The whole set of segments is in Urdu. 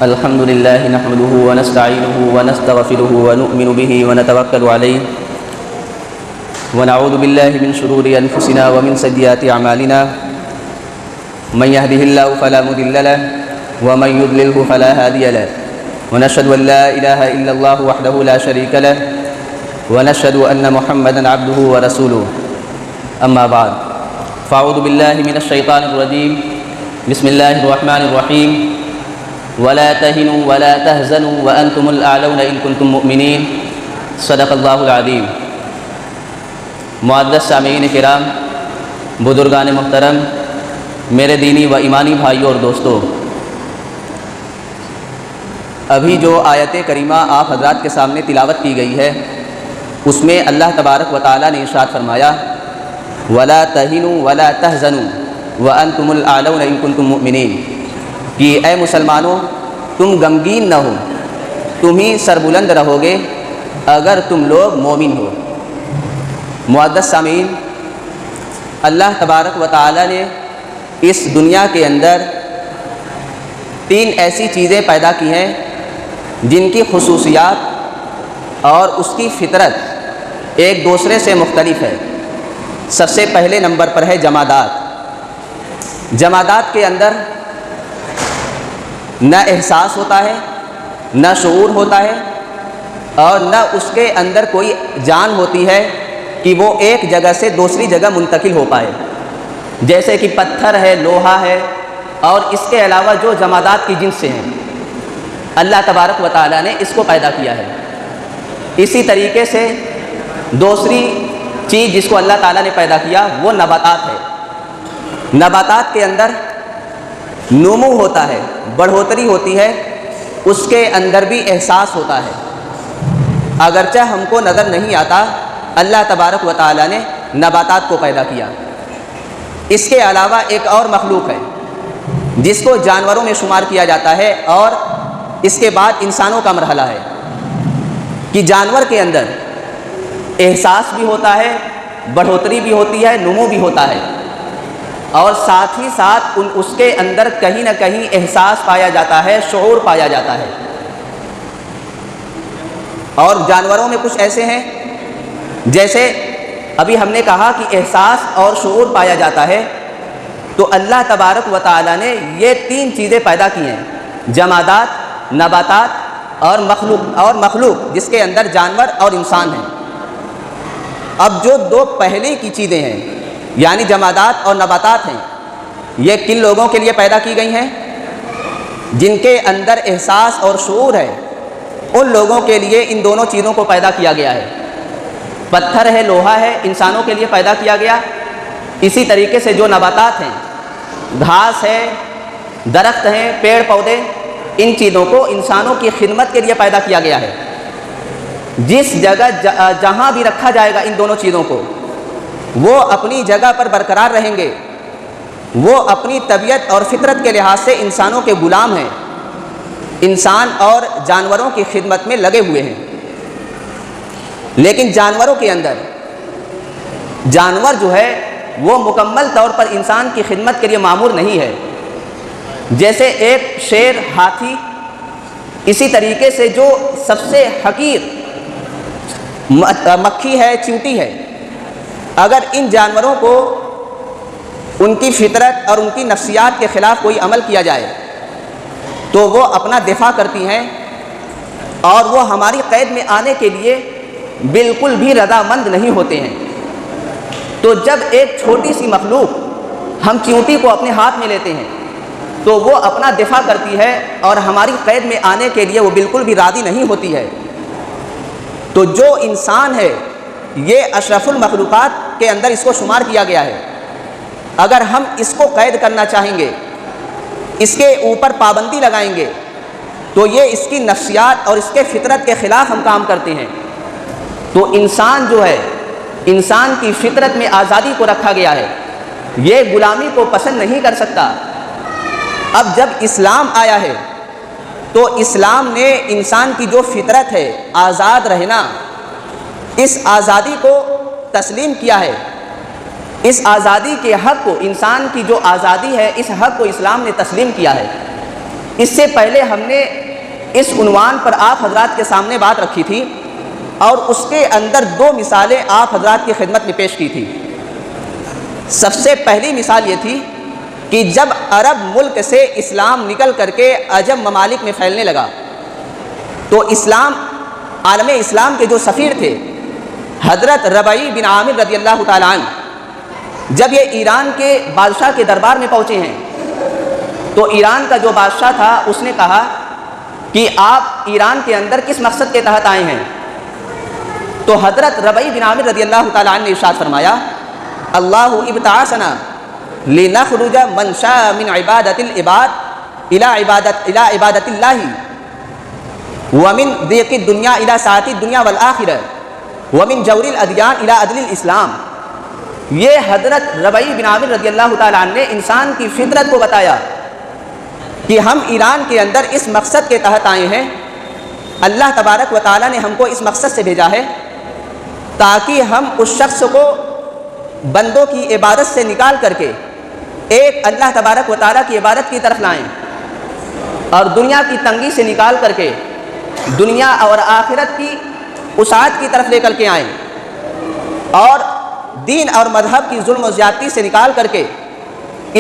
الحمد لله نحمده ونستعينه ونستغفره ونؤمن به ونتوكل عليه ونعوذ بالله من شرور أنفسنا ومن سيئات أعمالنا من يهده الله فلا مضل له ومن يضلله فلا هادي له ونشهد أن لا إله إلا الله وحده لا شريك له ونشهد أن محمدا عبده ورسوله أما بعد فأعوذ بالله من الشيطان الرجيم بسم الله الرحمن الرحيم ولا تهنوا ولا تهزنوا وأنتم الأعلون إن كنتم مؤمنين صدق اللہ العظیم۔ معزز سامعین کرام، بزرگان محترم، میرے دینی و ایمانی بھائیوں اور دوستوں، ابھی جو آیت کریمہ آپ حضرات کے سامنے تلاوت کی گئی ہے، اس میں اللہ تبارک و تعالیٰ نے ارشاد فرمایا ولا تهنوا ولا تحزنوا وانتم الاعلون ان کنتم مؤمنین، کہ اے مسلمانوں تم غمگین نہ ہو، تم ہی سربلند رہو گے اگر تم لوگ مومن ہو۔ معزز سامعین، اللہ تبارک و تعالیٰ نے اس دنیا کے اندر تین ایسی چیزیں پیدا کی ہیں جن کی خصوصیات اور اس کی فطرت ایک دوسرے سے مختلف ہے۔ سب سے پہلے نمبر پر ہے جمادات۔ جمادات کے اندر نہ احساس ہوتا ہے، نہ شعور ہوتا ہے، اور نہ اس کے اندر کوئی جان ہوتی ہے کہ وہ ایک جگہ سے دوسری جگہ منتقل ہو پائے، جیسے کہ پتھر ہے، لوہا ہے، اور اس کے علاوہ جو جمادات کی جنس سے ہیں، اللہ تبارک و تعالیٰ نے اس کو پیدا کیا ہے۔ اسی طریقے سے دوسری چیز جس کو اللہ تعالیٰ نے پیدا کیا وہ نباتات ہے۔ نباتات کے اندر نمو ہوتا ہے، بڑھوتری ہوتی ہے، اس کے اندر بھی احساس ہوتا ہے، اگرچہ ہم کو نظر نہیں آتا، اللہ تبارک و تعالیٰ نے نباتات کو پیدا کیا۔ اس کے علاوہ ایک اور مخلوق ہے جس کو جانوروں میں شمار کیا جاتا ہے، اور اس کے بعد انسانوں کا مرحلہ ہے کہ جانور کے اندر احساس بھی ہوتا ہے، بڑھوتری بھی ہوتی ہے، نمو بھی ہوتا ہے، اور ساتھ ہی ساتھ اس کے اندر کہیں نہ کہیں احساس پایا جاتا ہے، شعور پایا جاتا ہے۔ اور جانوروں میں کچھ ایسے ہیں جیسے ابھی ہم نے کہا کہ احساس اور شعور پایا جاتا ہے، تو اللہ تبارک و تعالیٰ نے یہ تین چیزیں پیدا کی ہیں، جمادات، نباتات اور مخلوق جس کے اندر جانور اور انسان ہیں۔ اب جو دو پہلے کی چیزیں ہیں یعنی جمادات اور نباتات ہیں، یہ کن لوگوں کے لیے پیدا کی گئی ہیں؟ جن کے اندر احساس اور شعور ہے، ان لوگوں کے لیے ان دونوں چیزوں کو پیدا کیا گیا ہے۔ پتھر ہے، لوہا ہے، انسانوں کے لیے پیدا کیا گیا۔ اسی طریقے سے جو نباتات ہیں، گھاس ہے، درخت ہیں، پیڑ پودے، ان چیزوں کو انسانوں کی خدمت کے لیے پیدا کیا گیا ہے۔ جس جگہ جہاں بھی رکھا جائے گا ان دونوں چیزوں کو، وہ اپنی جگہ پر برقرار رہیں گے، وہ اپنی طبیعت اور فطرت کے لحاظ سے انسانوں کے غلام ہیں، انسان اور جانوروں کی خدمت میں لگے ہوئے ہیں۔ لیکن جانوروں کے اندر جانور جو ہے وہ مکمل طور پر انسان کی خدمت کے لیے مامور نہیں ہے۔ جیسے ایک شیر، ہاتھی، اسی طریقے سے جو سب سے حقیر مکھی ہے، چیونٹی ہے، اگر ان جانوروں کو ان کی فطرت اور ان کی نفسیات کے خلاف کوئی عمل کیا جائے تو وہ اپنا دفاع کرتی ہیں، اور وہ ہماری قید میں آنے کے لیے بالکل بھی رضامند نہیں ہوتے ہیں۔ تو جب ایک چھوٹی سی مخلوق ہم چیونٹی کو اپنے ہاتھ میں لیتے ہیں تو وہ اپنا دفاع کرتی ہے، اور ہماری قید میں آنے کے لیے وہ بالکل بھی راضی نہیں ہوتی ہے۔ تو جو انسان ہے یہ اشرف المخلوقات کے اندر اس کو شمار کیا گیا ہے۔ اگر ہم اس کو قید کرنا چاہیں گے، اس کے اوپر پابندی لگائیں گے، تو یہ اس کی نفسیات اور اس کے فطرت کے خلاف ہم کام کرتے ہیں۔ تو انسان جو ہے، انسان کی فطرت میں آزادی کو رکھا گیا ہے، یہ غلامی کو پسند نہیں کر سکتا۔ اب جب اسلام آیا ہے تو اسلام نے انسان کی جو فطرت ہے، آزاد رہنا، اس آزادی کو تسلیم کیا ہے۔ اس آزادی کے حق کو، انسان کی جو آزادی ہے، اس حق کو اسلام نے تسلیم کیا ہے۔ اس سے پہلے ہم نے اس عنوان پر آپ حضرات کے سامنے بات رکھی تھی اور اس کے اندر 2 مثالیں آپ حضرات کی خدمت میں پیش کی تھی۔ سب سے پہلی مثال یہ تھی کہ جب عرب ملک سے اسلام نکل کر کے عجم ممالک میں پھیلنے لگا تو عالم اسلام کے جو سفیر تھے حضرت ربیع بن عامر رضی اللہ تعالیٰ عنہ، جب یہ ایران کے بادشاہ کے دربار میں پہنچے ہیں تو ایران کا جو بادشاہ تھا اس نے کہا کہ آپ ایران کے اندر کس مقصد کے تحت آئے ہیں؟ تو حضرت ربیع بن عامر رضی اللہ تعالیٰ عنہ نے ارشاد فرمایا، اللہ ابتعثنا لنخرج من شاء من عبادت العباد الى عبادت اللہ ومن ضیق الدنیا الى سعۃ الدنیا والآخرہ ومن جور الادیان الى عدل الاسلام۔ یہ حضرت ربیع بن عامر رضی اللہ تعالیٰ عنہ نے انسان کی فطرت کو بتایا کہ ہم ایران کے اندر اس مقصد کے تحت آئے ہیں، اللہ تبارک و تعالیٰ نے ہم کو اس مقصد سے بھیجا ہے تاکہ ہم اس شخص کو بندوں کی عبادت سے نکال کر کے ایک اللہ تبارک و تعالیٰ کی عبادت کی طرف لائیں اور دنیا کی تنگی سے نکال کر کے دنیا اور آخرت کی وسعت کی طرف لے کر کے آئیں اور دین اور مذہب کی ظلم و زیادتی سے نکال کر کے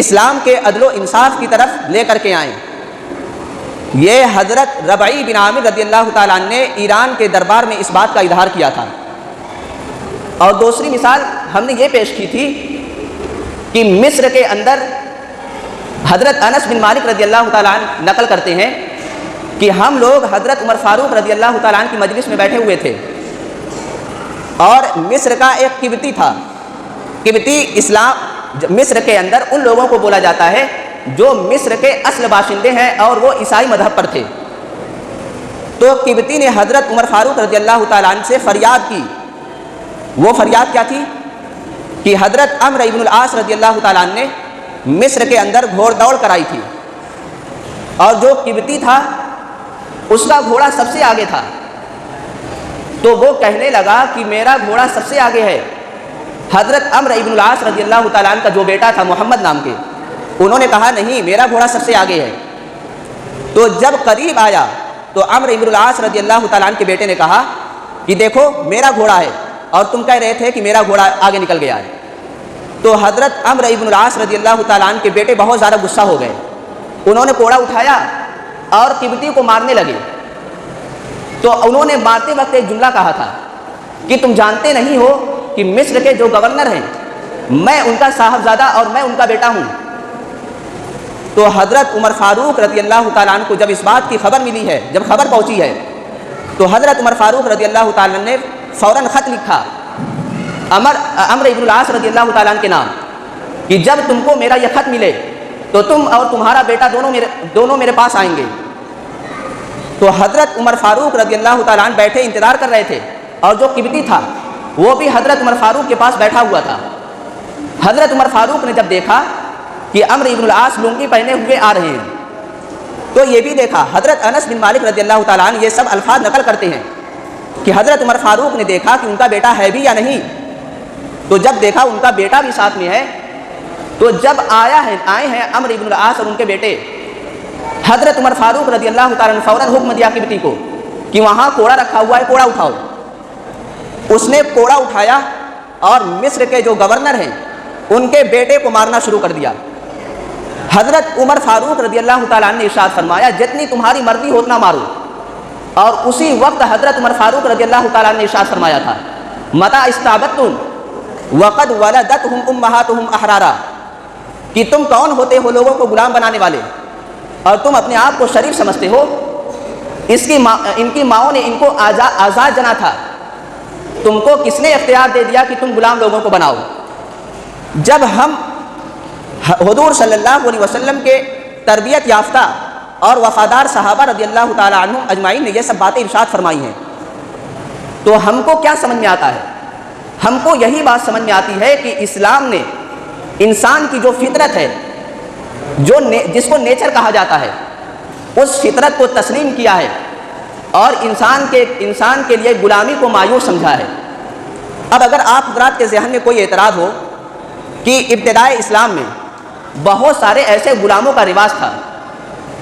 اسلام کے عدل و انصاف کی طرف لے کر کے آئیں۔ یہ حضرت ربیع بن عامر رضی اللہ تعالیٰ عنہ نے ایران کے دربار میں اس بات کا اظہار کیا تھا۔ اور دوسری مثال ہم نے یہ پیش کی تھی کہ مصر کے اندر حضرت انس بن مالک رضی اللہ تعالیٰ عنہ نقل کرتے ہیں کہ ہم لوگ حضرت عمر فاروق رضی اللہ تعالیٰ عنہ کی مجلس میں بیٹھے ہوئے تھے اور مصر کا ایک قبطی تھا۔ قبطی مصر کے اندر ان لوگوں کو بولا جاتا ہے جو مصر کے اصل باشندے ہیں اور وہ عیسائی مذہب پر تھے۔ تو قبطی نے حضرت عمر فاروق رضی اللہ تعالیٰ عنہ سے فریاد کی۔ وہ فریاد کیا تھی کہ حضرت عمرو ابن العاص رضی اللہ تعالیٰ عنہ نے مصر کے اندر گھوڑ دوڑ کرائی تھی اور جو قبطی تھا اس کا گھوڑا سب سے آگے تھا، تو وہ کہنے لگا کہ میرا گھوڑا سب سے آگے ہے۔ حضرت عمرو ابن العاص رضی اللہ تعالیٰ عنہ کا جو بیٹا تھا محمد نام کے، انہوں نے کہا نہیں، میرا گھوڑا سب سے آگے ہے۔ تو جب قریب آیا تو عمرو ابن العاص رضی اللہ تعالیٰ عنہ کے بیٹے نے کہا کہ دیکھو میرا گھوڑا ہے اور تم کہہ رہے تھے کہ میرا گھوڑا آگے نکل گیا ہے۔ تو حضرت عمرو ابن العاص رضی اللہ تعالیٰ عنہ کے بیٹے بہت زیادہ غصہ ہو گئے، انہوں نے کوڑا اٹھایا اور قبطی کو مارنے لگے۔ تو انہوں نے مارتے وقت ایک جملہ کہا تھا کہ تم جانتے نہیں ہو کہ مصر کے جو گورنر ہیں میں ان کا صاحبزادہ اور میں ان کا بیٹا ہوں۔ تو حضرت عمر فاروق رضی اللہ تعالیٰ عنہ کو جب اس بات کی خبر ملی ہے، جب خبر پہنچی ہے، تو حضرت عمر فاروق رضی اللہ تعالیٰ عنہ نے فوراً خط لکھا عمرو ابن العاص رضی اللہ تعالیٰ عنہ کے نام کہ جب تم کو میرا یہ خط ملے تو تم اور تمہارا بیٹا دونوں میرے پاس آئیں گے۔ تو حضرت عمر فاروق رضی اللہ تعالیٰ عنہ بیٹھے انتظار کر رہے تھے اور جو قبطی تھا وہ بھی حضرت عمر فاروق کے پاس بیٹھا ہوا تھا۔ حضرت عمر فاروق نے جب دیکھا کہ عمرو ابن العاص لنگی پہنے ہوئے آ رہے ہیں تو یہ بھی دیکھا۔ حضرت انس بن مالک رضی اللہ تعالیٰ عنہ یہ سب الفاظ نقل کرتے ہیں کہ حضرت عمر فاروق نے دیکھا کہ ان کا بیٹا ہے بھی یا نہیں، تو جب دیکھا ان کا بیٹا بھی ساتھ میں ہے، تو جب آئے ہیں عمرو ابن العاص اور ان کے بیٹے، حضرت عمر فاروق رضی اللہ تعالیٰ عنہ فوراً حکم دیا قبطی کو کہ وہاں کوڑا رکھا ہوا ہے، کوڑا اٹھاؤ۔ اس نے کوڑا اٹھایا اور مصر کے جو گورنر ہیں ان کے بیٹے کو مارنا شروع کر دیا۔ حضرت عمر فاروق رضی اللہ تعالیٰ عنہ نے ارشاد فرمایا جتنی تمہاری مرضی ہو اتنا مارو، اور اسی وقت حضرت عمر فاروق رضی اللہ تعالیٰ عنہ نے ارشاد فرمایا تھا متى استعبدتم وقد ولدتهم امهاتهم احرارا، کہ تم کون ہوتے ہو لوگوں کو غلام بنانے والے اور تم اپنے آپ کو شریف سمجھتے ہو، ان کی ماؤں نے ان کو آزاد جنا تھا، تم کو کس نے اختیار دے دیا کہ تم غلام لوگوں کو بناؤ؟ جب ہم حضور صلی اللہ علیہ وسلم کے تربیت یافتہ اور وفادار صحابہ رضی اللہ تعالیٰ عنہم اجمعین نے یہ سب باتیں ارشاد فرمائی ہیں، تو ہم کو کیا سمجھ میں آتا ہے؟ ہم کو یہی بات سمجھ میں آتی ہے کہ اسلام نے انسان کی جو فطرت ہے، جس کو نیچر کہا جاتا ہے، اس فطرت کو تسلیم کیا ہے اور انسان کے لیے غلامی کو مایوس سمجھا ہے۔ اب اگر آپ حضرات کے ذہن میں کوئی اعتراض ہو کہ ابتدائے اسلام میں بہت سارے ایسے غلاموں کا رواج تھا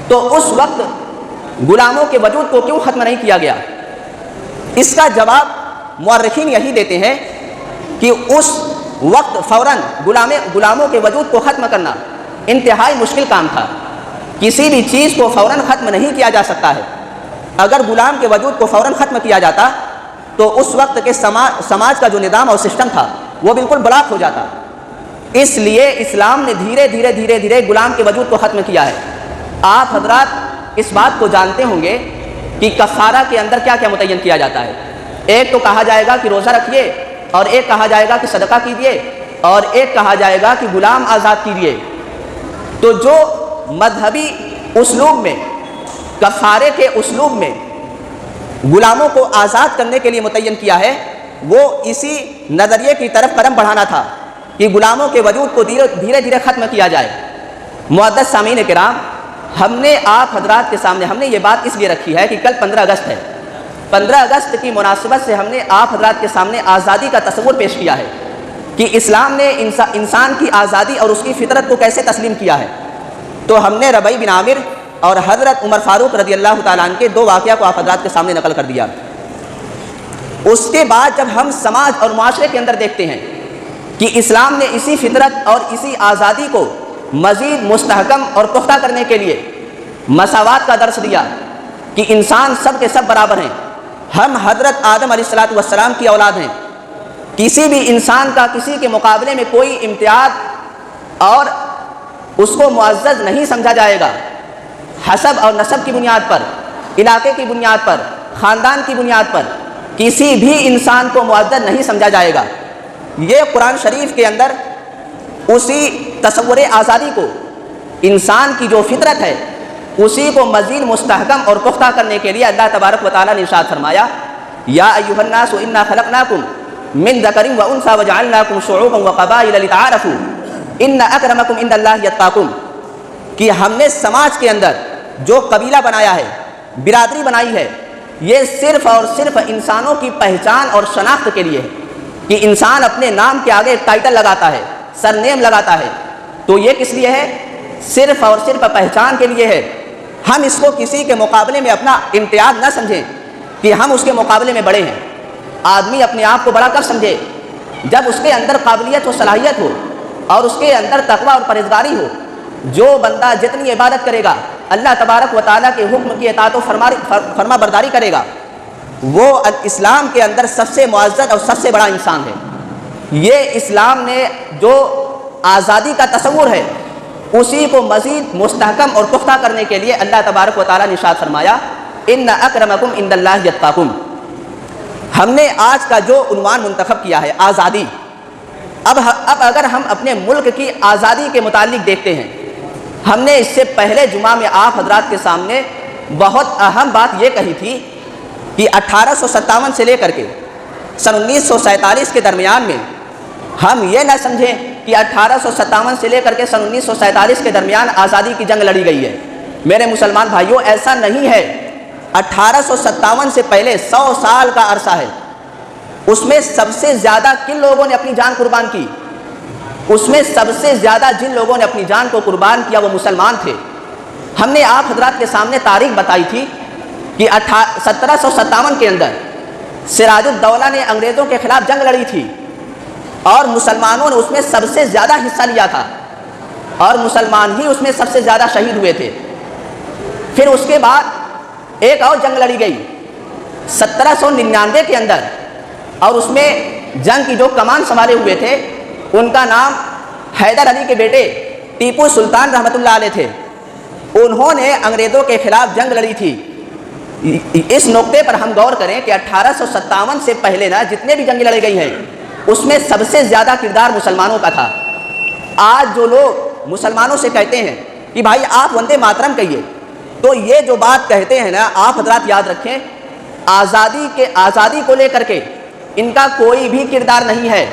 تو اس وقت غلاموں کے وجود کو کیوں ختم نہیں کیا گیا؟ اس کا جواب مورخین یہی دیتے ہیں کہ اس وقت فوراً غلاموں کے وجود کو ختم کرنا انتہائی مشکل کام تھا. کسی بھی چیز کو فوراً ختم نہیں کیا جا سکتا ہے. اگر غلام کے وجود کو فوراً ختم کیا جاتا تو اس وقت کے سماج کا جو نظام اور سسٹم تھا وہ بالکل بلاک ہو جاتا. اس لیے اسلام نے دھیرے دھیرے غلام کے وجود کو ختم کیا ہے. آپ حضرات اس بات کو جانتے ہوں گے کہ کفارہ کے اندر کیا کیا متعین کیا جاتا ہے. ایک تو کہا جائے گا کہ روزہ رکھیے، اور ایک کہا جائے گا کہ صدقہ کیجیے، اور ایک کہا جائے گا کہ غلام آزاد کیجیے. تو جو مذہبی اسلوب میں، کفارے کے اسلوب میں غلاموں کو آزاد کرنے کے لیے متعین کیا ہے، وہ اسی نظریے کی طرف قدم بڑھانا تھا کہ غلاموں کے وجود کو دھیرے دھیرے ختم کیا جائے. معزز سامعین کرام، ہم نے آپ حضرات کے سامنے ہم نے یہ بات اس لیے رکھی ہے کہ کل 15 اگست ہے. 15 اگست کی مناسبت سے ہم نے آپ حضرات کے سامنے آزادی کا تصور پیش کیا ہے کہ اسلام نے انسان کی آزادی اور اس کی فطرت کو کیسے تسلیم کیا ہے. تو ہم نے ربیع بن عامر اور حضرت عمر فاروق رضی اللہ تعالیٰ عنہ کے 2 واقعہ کو آپ حضرات کے سامنے نقل کر دیا. اس کے بعد جب ہم سماج اور معاشرے کے اندر دیکھتے ہیں کہ اسلام نے اسی فطرت اور اسی آزادی کو مزید مستحکم اور پختہ کرنے کے لیے مساوات کا درس دیا کہ انسان سب کے سب برابر ہیں. ہم حضرت آدم علیہ السلام کی اولاد ہیں. کسی بھی انسان کا کسی کے مقابلے میں کوئی امتیاز اور اس کو معزز نہیں سمجھا جائے گا. حسب اور نسب کی بنیاد پر، علاقے کی بنیاد پر، خاندان کی بنیاد پر کسی بھی انسان کو معزز نہیں سمجھا جائے گا. یہ قرآن شریف کے اندر اسی تصور آزادی کو، انسان کی جو فطرت ہے اسی کو مزید مستحکم اور پختہ کرنے کے لیے اللہ تبارک و تعالیٰ نے ارشاد فرمایا، یا ایھا الناس انا خلقناکم من ذکر و انثی وجعلناکم شعوبا وقبائل لتعارفوا ان اکرمکم عند اللہ اتقاکم. کہ ہم نے سماج کے اندر جو قبیلہ بنایا ہے، برادری بنائی ہے، یہ صرف اور صرف انسانوں کی پہچان اور شناخت کے لیے ہے کہ انسان اپنے نام کے آگے ایک ٹائٹل لگاتا ہے، سر نیم لگاتا ہے. تو یہ کس لیے ہے؟ صرف اور صرف پہچان کے لیے ہے. ہم اس کو کسی کے مقابلے میں اپنا امتیاز نہ سمجھیں کہ ہم اس کے مقابلے میں بڑے ہیں. آدمی اپنے آپ کو بڑا کب سمجھے؟ جب اس کے اندر قابلیت و صلاحیت ہو اور اس کے اندر تقوی اور پرہیزگاری ہو. جو بندہ جتنی عبادت کرے گا، اللہ تبارک و تعالیٰ کے حکم کی اطاعت و فرما برداری کرے گا، وہ اسلام کے اندر سب سے معزز اور سب سے بڑا انسان ہے. یہ اسلام نے جو آزادی کا تصور ہے اسی کو مزید مستحکم اور پختہ کرنے کے لیے اللہ تبارک و تعالیٰ نے ارشاد فرمایا، ان اکرمکم عند اللہ اتقاکم. ہم نے آج کا جو عنوان منتخب کیا ہے آزادی. اب اگر ہم اپنے ملک کی آزادی کے متعلق دیکھتے ہیں، ہم نے اس سے پہلے جمعہ میں آپ حضرات کے سامنے بہت اہم بات یہ کہی تھی کہ 1857 سے لے کر کے سن 1947 کے درمیان میں ہم یہ نہ سمجھیں کہ 1857 سے لے کر کے سن 1947 کے درمیان آزادی کی جنگ لڑی گئی ہے. میرے مسلمان بھائیوں، ایسا نہیں ہے. 1857 سے پہلے 100 سال کا عرصہ ہے. اس میں سب سے زیادہ کن لوگوں نے اپنی جان قربان کی؟ اس میں سب سے زیادہ جن لوگوں نے اپنی جان کو قربان کیا وہ مسلمان تھے. ہم نے آپ حضرات کے سامنے تاریخ بتائی تھی کہ 1757 کے اندر سراج الدولہ نے انگریزوں کے خلاف جنگ لڑی تھی اور مسلمانوں نے اس میں سب سے زیادہ حصہ لیا تھا اور مسلمان ہی اس میں سب سے زیادہ شہید ہوئے تھے. پھر اس کے بعد ایک اور جنگ لڑی گئی 1799 کے اندر، اور اس میں جنگ کی جو کمان سنبھالے ہوئے تھے ان کا نام حیدر علی کے بیٹے ٹیپو سلطان رحمۃ اللہ علیہ تھے. انہوں نے انگریزوں کے خلاف جنگ لڑی تھی. اس نقطے پر ہم غور کریں کہ 1857 سے پہلے نہ جتنے بھی جنگیں لڑی گئی ہیں اس میں سب سے زیادہ کردار مسلمانوں کا تھا. آج جو لوگ مسلمانوں سے کہتے ہیں کہ بھائی آپ وندے ماترم کہیے، تو یہ جو بات کہتے ہیں نا، آپ حضرات یاد رکھیں، آزادی کو لے کر کے ان کا کوئی بھی کردار نہیں ہے.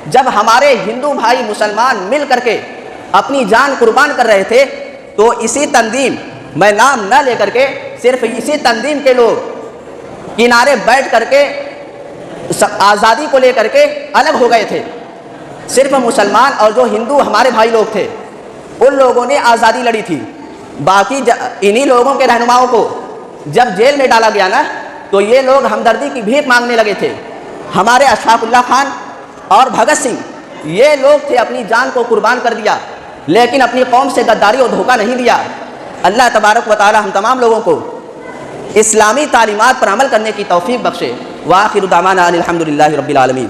جب ہمارے ہندو بھائی مسلمان مل کر کے اپنی جان قربان کر رہے تھے تو اسی تنظیم، میں نام نہ لے کر کے صرف اسی تنظیم کے لوگ کنارے بیٹھ کر کے آزادی کو لے کر کے الگ ہو گئے تھے. صرف مسلمان اور جو ہندو ہمارے بھائی لوگ تھے ان لوگوں نے آزادی لڑی تھی. باقی انہی لوگوں کے رہنماؤں کو جب جیل میں ڈالا گیا نا تو یہ لوگ ہمدردی کی بھیک مانگنے لگے تھے. ہمارے اشفاق اللہ خان اور بھگت سنگھ یہ لوگ تھے اپنی جان کو قربان کر دیا لیکن اپنی قوم سے غداری اور دھوکہ نہیں دیا. اللہ تبارک و تعالی ہم تمام لوگوں کو اسلامی تعلیمات پر عمل کرنے کی توفیق بخشے. وآخر دعوانا ان الحمد للہ رب العالمین.